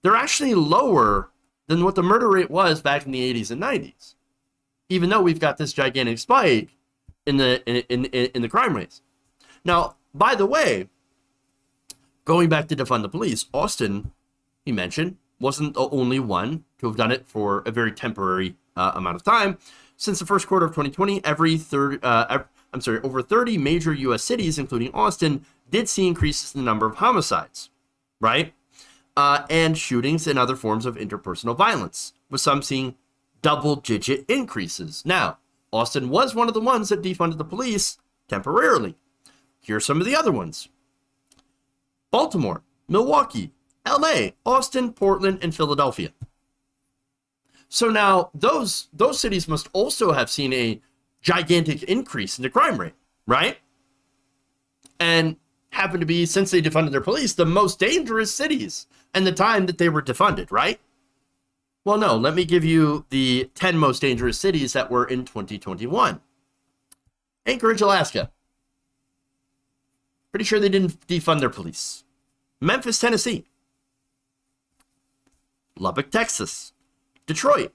They're actually lower than what the murder rate was back in the 80s and 90s, even though we've got this gigantic spike in the crime rates. Now, by the way, going back to defund the police, Austin, he mentioned, wasn't the only one to have done it for a very temporary amount of time. Since the first quarter of 2020, over 30 major U.S. cities, including Austin, did see increases in the number of homicides, right? And shootings and other forms of interpersonal violence, with some seeing double-digit increases. Now, Austin was one of the ones that defunded the police temporarily. Here are some of the other ones. Baltimore, Milwaukee, LA, Austin, Portland, and Philadelphia. So now, those cities must also have seen a gigantic increase in the crime rate, right? And happen to be, since they defunded their police, the most dangerous cities and the time that they were defunded, right? Well, no, let me give you the 10 most dangerous cities that were in 2021. Anchorage, Alaska. Pretty sure they didn't defund their police. Memphis, Tennessee. Lubbock, Texas, Detroit.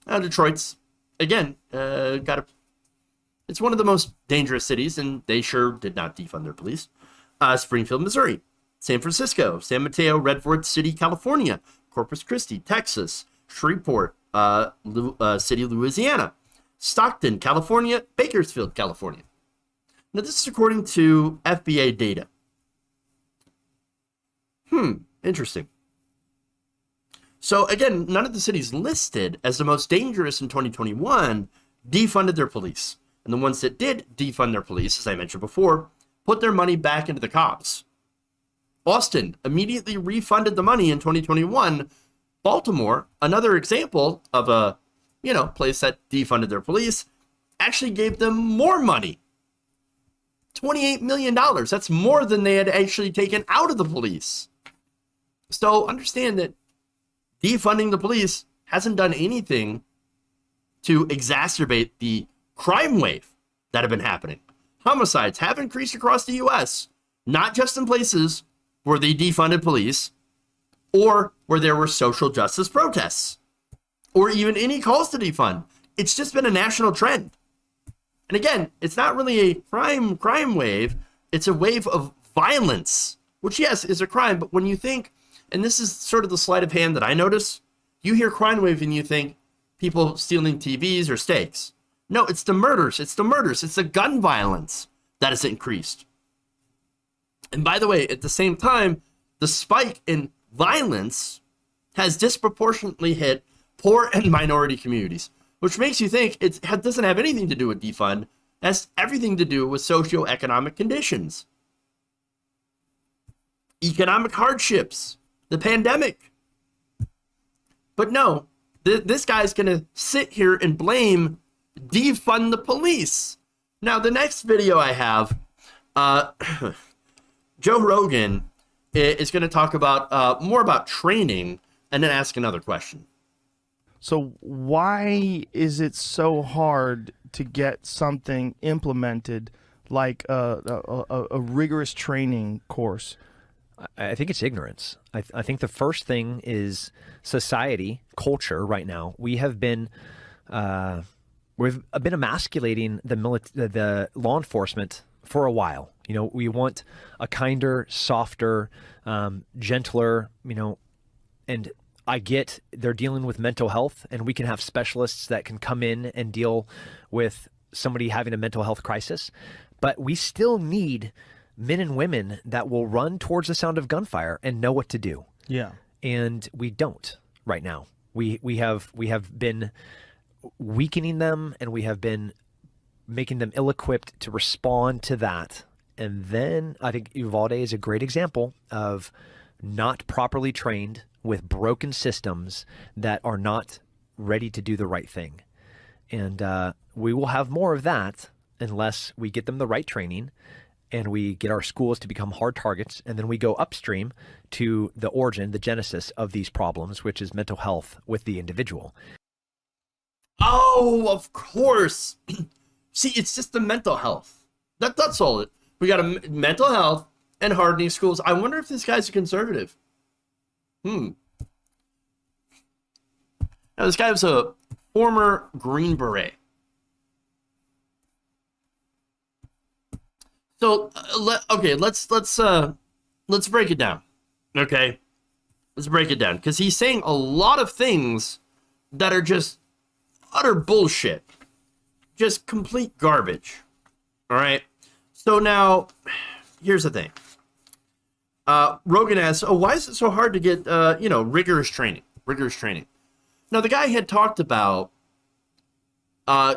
Detroit's, again, it's one of the most dangerous cities, and they sure did not defund their police. Springfield, Missouri, San Francisco, San Mateo, Redford City, California, Corpus Christi, Texas, Shreveport, City, Louisiana, Stockton, California, Bakersfield, California. Now, this is according to FBA data. Interesting. So, again, none of the cities listed as the most dangerous in 2021 defunded their police. And the ones that did defund their police, as I mentioned before, put their money back into the cops. Austin immediately refunded the money in 2021. Baltimore, another example of a, place that defunded their police, actually gave them more money. $28 million. That's more than they had actually taken out of the police. So understand that defunding the police hasn't done anything to exacerbate the crime wave that have been happening. Homicides have increased across the U.S., not just in places where they defunded police or where there were social justice protests or even any calls to defund. It's just been a national trend. And again, it's not really a crime wave. It's a wave of violence, which, yes, is a crime. But when you think, and this is sort of the sleight of hand that I notice, you hear crime wave and you think people stealing TVs or steaks. No, it's the murders. It's the gun violence that has increased. And by the way, at the same time, the spike in violence has disproportionately hit poor and minority communities, which makes you think it doesn't have anything to do with defund. It has everything to do with socioeconomic conditions, economic hardships, the pandemic. But no, this guy's going to sit here and blame defund the police. Now, the next video I have, Joe Rogan is going to talk about more about training and then ask another question. So why is it so hard to get something implemented like a rigorous training course? I think it's ignorance. I think the first thing is society, culture right now. We've been emasculating the law enforcement for a while. We want a kinder, softer, gentler, and I get they're dealing with mental health, and we can have specialists that can come in and deal with somebody having a mental health crisis. But we still need men and women that will run towards the sound of gunfire and know what to do. Yeah. And we don't right now. We have been weakening them, and we have been making them ill-equipped to respond to that. And then I think Uvalde is a great example of not properly trained with broken systems that are not ready to do the right thing. And we will have more of that unless we get them the right training and we get our schools to become hard targets, and then we go upstream to the origin, the genesis of these problems, which is mental health with the individual. Oh, of course. See, it's just the mental health. That's all. We got a mental health and hardening schools. I wonder if this guy's a conservative. Now, this guy was a former Green Beret. So, let's break it down. Okay, let's break it down, because he's saying a lot of things that are just utter bullshit, just complete garbage. All right. So now, here's the thing. Rogan asks, why is it so hard to get, rigorous training? Now, the guy had talked about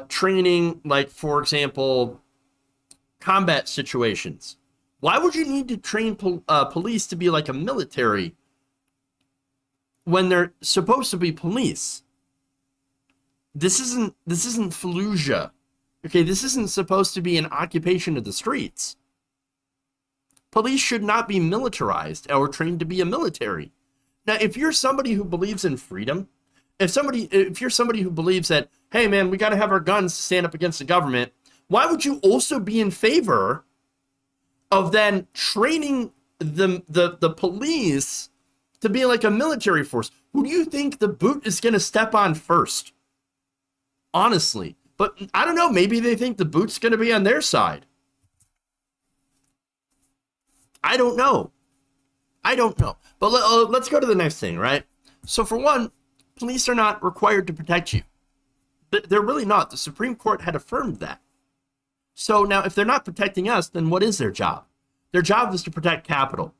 training, like, for example, combat situations. Why would you need to train police to be like a military when they're supposed to be police? This isn't Fallujah. Okay, this isn't supposed to be an occupation of the streets. Police should not be militarized or trained to be a military. Now, if you're somebody who believes in freedom, if you're somebody who believes that, hey man, we got to have our guns to stand up against the government, why would you also be in favor of then training the police to be like a military force. Who do you think the boot is going to step on first? Honestly. But I don't know. Maybe they think the boot's going to be on their side. I don't know. But let's go to the next thing, right? So for one, police are not required to protect you. They're really not. The Supreme Court had affirmed that. So now if they're not protecting us, then what is their job? Their job is to protect capital.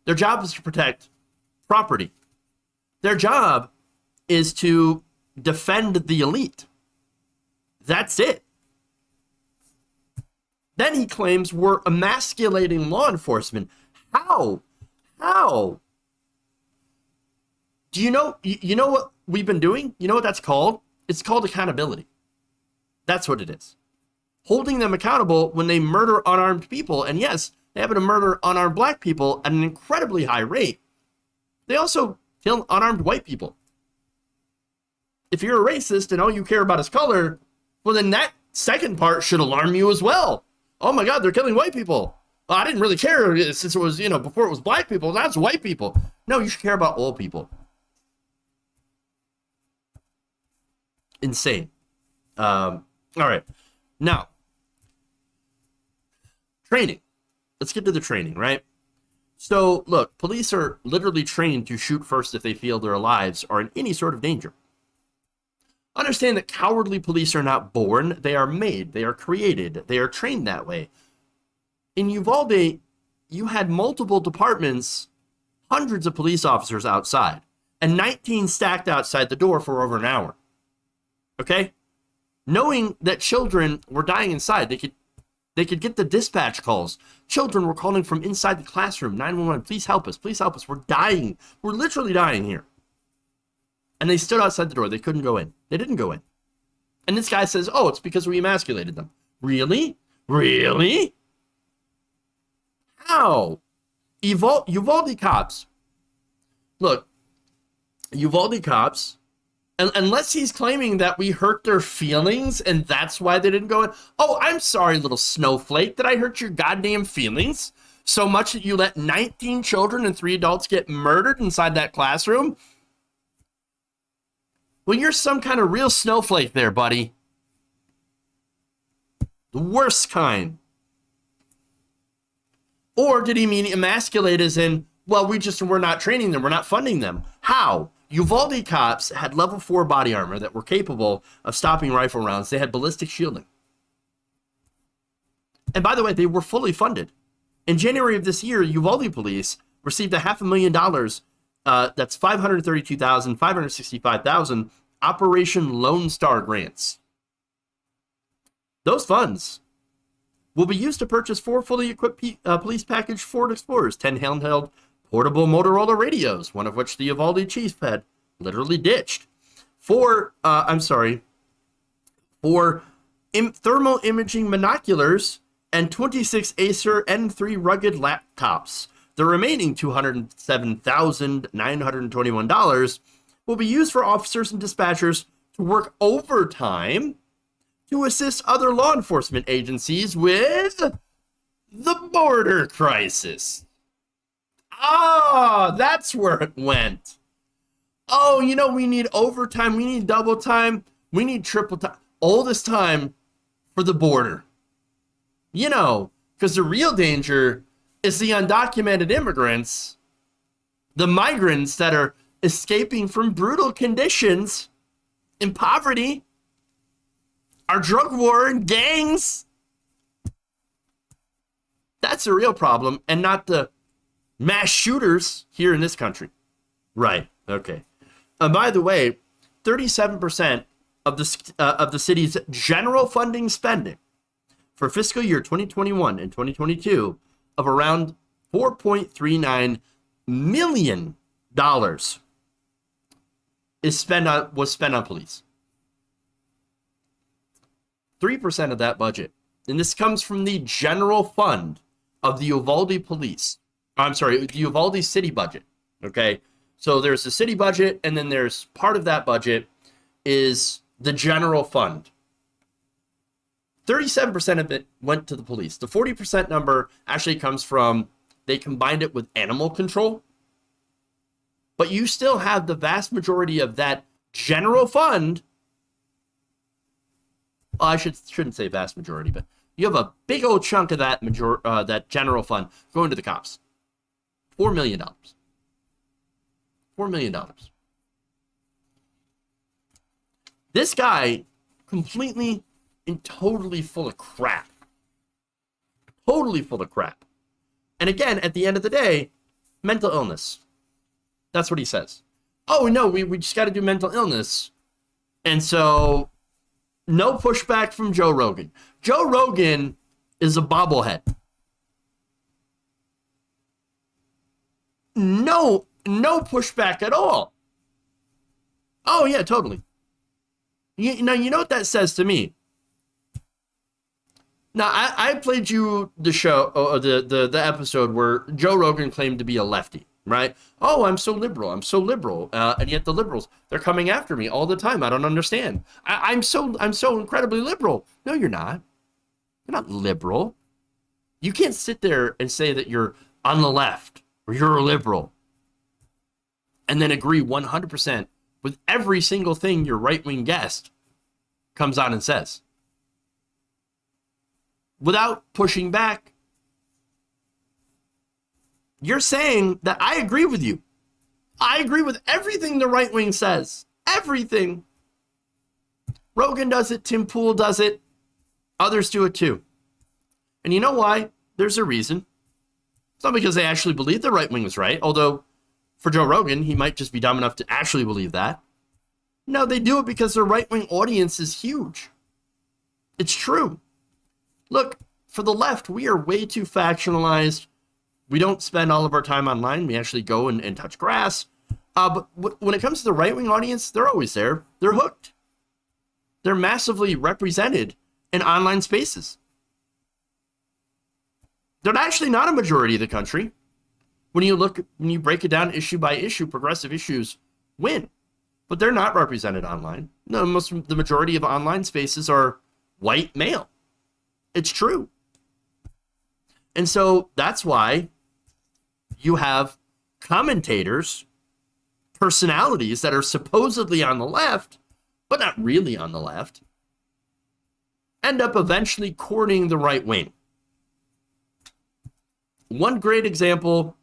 Their job is to protect property. Their job is to defend the elite. That's it. Then he claims we're emasculating law enforcement. How? Do you know what we've been doing? You know what that's called? It's called accountability. That's what it is. Holding them accountable when they murder unarmed people. And yes, they happen to murder unarmed black people at an incredibly high rate. They also kill unarmed white people. If you're a racist and all you care about is color, well, then that second part should alarm you as well. Oh my God, they're killing white people. Well, I didn't really care since it was, before it was black people, that's white people. No, you should care about all people. Insane. All right. Now, training. Let's get to the training, right? So, look, police are literally trained to shoot first if they feel their lives are in any sort of danger. Understand that cowardly police are not born, they are made, they are created, they are trained that way. In Uvalde, you had multiple departments, hundreds of police officers outside, and 19 stacked outside the door for over an hour. Okay? Knowing that children were dying inside, they could get the dispatch calls. Children were calling from inside the classroom, 911, please help us, we're dying. We're literally dying here. And they stood outside the door. They couldn't go in. They didn't go in. And this guy says, oh, it's because we emasculated them. Really? Really? How? Uvalde cops. Look, Uvalde cops, unless he's claiming that we hurt their feelings and that's why they didn't go in. Oh, I'm sorry, little snowflake. Did I hurt your goddamn feelings so much that you let 19 children and 3 adults get murdered inside that classroom? Well, you're some kind of real snowflake there, buddy. The worst kind. Or did he mean emasculate as in, well, we're not training them, we're not funding them? How? Uvalde cops had level 4 body armor that were capable of stopping rifle rounds. They had ballistic shielding. And by the way, they were fully funded. In January of this year, Uvalde police received $500,000. That's $532,565,000 Operation Lone Star grants. Those funds will be used to purchase 4 fully equipped police package Ford Explorers, 10 handheld portable Motorola radios, one of which the Uvalde chief had literally ditched. 4 thermal imaging binoculars and 26 Acer N3 rugged laptops. The remaining $207,921 will be used for officers and dispatchers to work overtime to assist other law enforcement agencies with the border crisis. Ah, that's where it went. Oh, we need overtime, we need double time, we need triple time, all this time for the border. Because the real danger is the undocumented immigrants, the migrants that are escaping from brutal conditions in poverty, our drug war and gangs. That's a real problem, and not the mass shooters here in this country. Right, okay. By the way, 37% of the city's general funding spending for fiscal year 2021 and 2022 of around $4.39 million was spent on police. 3% of that budget, and this comes from the general fund of the Uvalde police. The Uvalde city budget. Okay, so there's the city budget, and then there's part of that budget is the general fund. 37% of it went to the police. The 40% number actually comes from, they combined it with animal control. But you still have the vast majority of that general fund. Well, I shouldn't say vast majority, but you have a big old chunk of that that general fund going to the cops. $4 million. $4 million. This guy, completely and totally full of crap. Totally full of crap. And again, at the end of the day, mental illness. That's what he says. Oh, no, we just got to do mental illness. And so, no pushback from Joe Rogan. Joe Rogan is a bobblehead. No pushback at all. Oh, yeah, totally. You know what that says to me? Now, I played you the show, the episode where Joe Rogan claimed to be a lefty, right? Oh, I'm so liberal. And yet the liberals, they're coming after me all the time. I don't understand. I'm so incredibly liberal. No, you're not. You're not liberal. You can't sit there and say that you're on the left or you're a liberal and then agree 100% with every single thing your right-wing guest comes on and says without pushing back. You're saying that I agree with you. I agree with everything the right wing says. Everything. Rogan does it. Tim Pool does it. Others do it too. And you know why? There's a reason. It's not because they actually believe the right wing is right, although for Joe Rogan, he might just be dumb enough to actually believe that. No, they do it because their right-wing audience is huge. It's true. Look, for the left, we are way too factionalized. We don't spend all of our time online. We actually go and touch grass. But when it comes to the right-wing audience, they're always there. They're hooked. They're massively represented in online spaces. They're actually not a majority of the country. When you break it down issue by issue, progressive issues win. But they're not represented online. No, the majority of online spaces are white male. It's true. And so that's why you have commentators, personalities that are supposedly on the left, but not really on the left, end up eventually courting the right wing. One great example,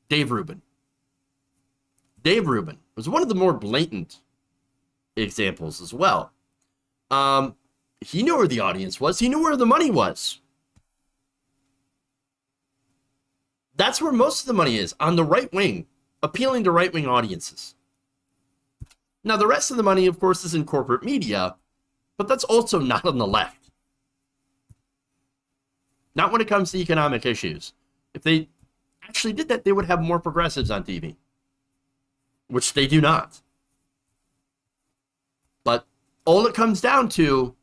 Dave Rubin. Dave Rubin was one of the more blatant examples as well. He knew where the audience was. He knew where the money was. That's where most of the money is, on the right wing, appealing to right-wing audiences. Now, the rest of the money, of course, is in corporate media, but that's also not on the left. Not when it comes to economic issues. If they actually did that, they would have more progressives on TV, which they do not. But all it comes down to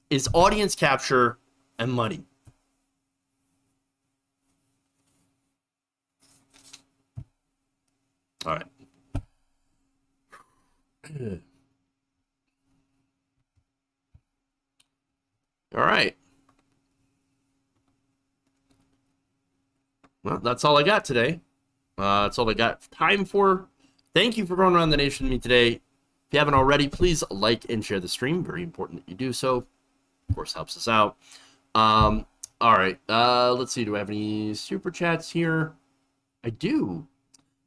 is audience capture and money. All right. All right. Well, that's all I got today. That's all I got time for. Thank you for going around the nation with me today. If you haven't already, please like and share the stream. Very important that you do so. Of course, helps us out. All right. Let's see. Do I have any super chats here? I do.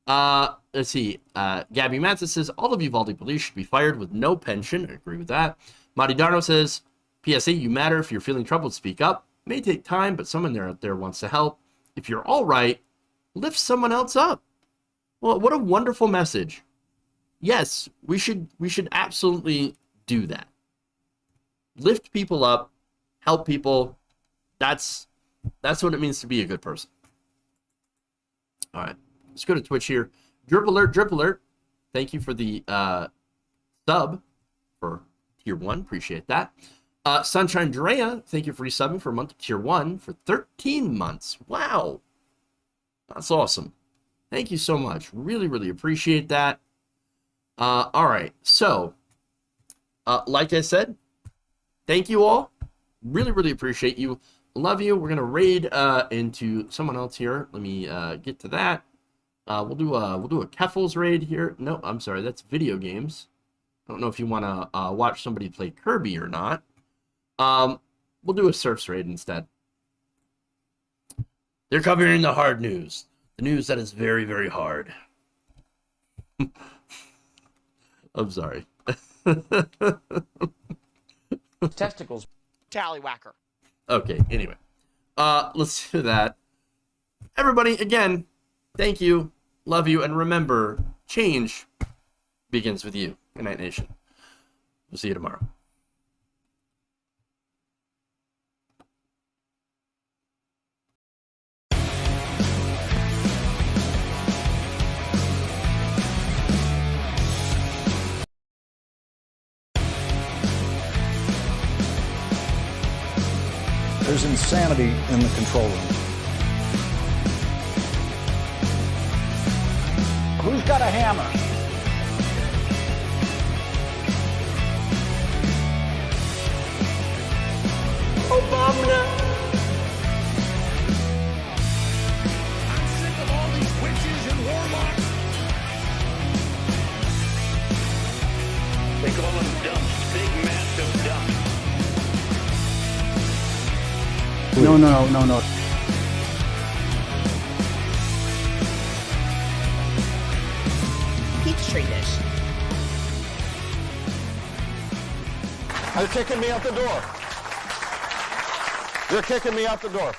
Let's see. Gabby Matzes says, all of Uvalde police should be fired with no pension. I agree with that. Madi Darno says, PSA, you matter. If you're feeling troubled, speak up. May take time, but someone out there wants to help. If you're all right, lift someone else up. Well, what a wonderful message. Yes, we should absolutely do that. Lift people up, help people. That's what it means to be a good person. All right, let's go to Twitch here. Drip alert. Thank you for the sub for tier 1. Appreciate that. Sunshine Drea, thank you for resubbing for a month of tier 1 for 13 months. Wow. That's awesome. Thank you so much. Really, really appreciate that. All right. So, like I said, thank you all. Really, really appreciate you. Love you. We're going to raid into someone else here. Let me get to that. We'll do a Keffels raid here. No, I'm sorry, that's video games. I don't know if you want to watch somebody play Kirby or not. We'll do a Surfs raid instead. They're covering the hard news. The news that is very, very hard. I'm sorry. Testicles. Tallywhacker. Okay, anyway. Let's do that. Everybody, again, thank you, love you, and remember, change begins with you. Good night, nation. We'll see you tomorrow. There's insanity in the control room. Who's got a hammer? Obama. I'm sick of all these witches and warlocks. They call them dumps, big, massive dumps. No. Peachtree dish. They're kicking me out the door. They're kicking me out the door.